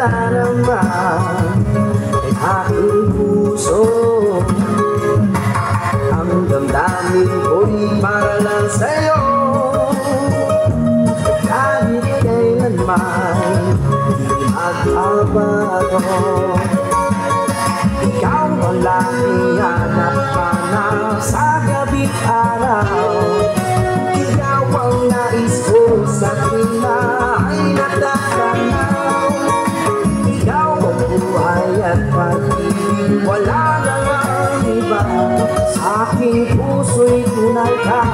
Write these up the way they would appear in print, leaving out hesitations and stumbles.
nadarama ay aking puso. Ang damdamin ko'y para lang sa'yo, kahit kailanman di magbabago. Ikaw ang laging hanap-hanap sa gabi't araw. Ikaw ang nais ko sa tuwing na ay natatanaw. Ikaw ang buhay at pag-ibig, wala nang ang iba. Sa aking puso'y tunay kang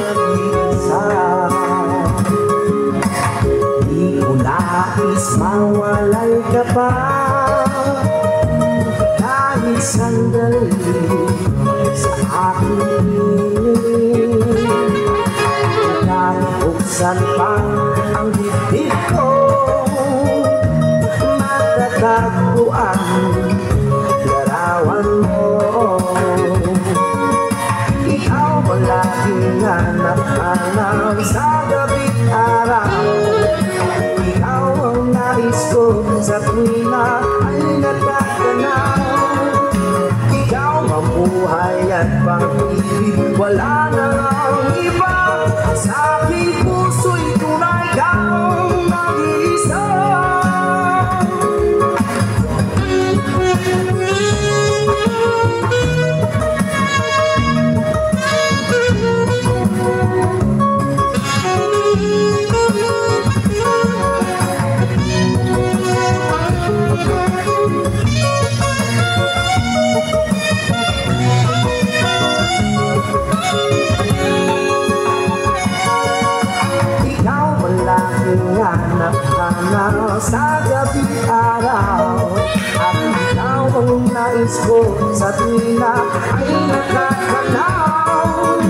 nag-iisa. Di ko nais mawalay ka pa, kahit sandali sa aking piling. Kahit buksan pa ang bibig ko, matatagpuan larawan mo. Ikaw ang laging hanap-hanap sa gabi't araw. Ikaw ang nais ko sa tuwing na ay natatanaw. Ikaw ang buhay at pag-ibig, wala nang ang iba. Sa aking puso'y tunay kang nag-iisa. Hanap-hanap sa gabi't araw, at ikaw ang nais ko sa tuwing na ay nakakanaw.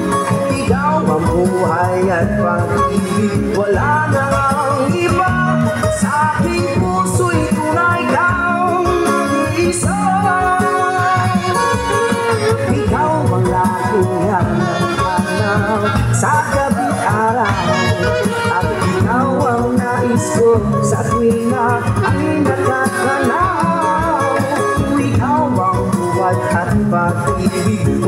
Ikaw ang buhay at pag-ibig, wala nang ang iba. Sa aking puso'y tunay kang nag-iisa. Ikaw ang laging hanap-hanap sa gabi't araw, at ikaw ang nais ko sa tuwing na ay nakakanaw. Ikaw ang buhay at pag-ibig,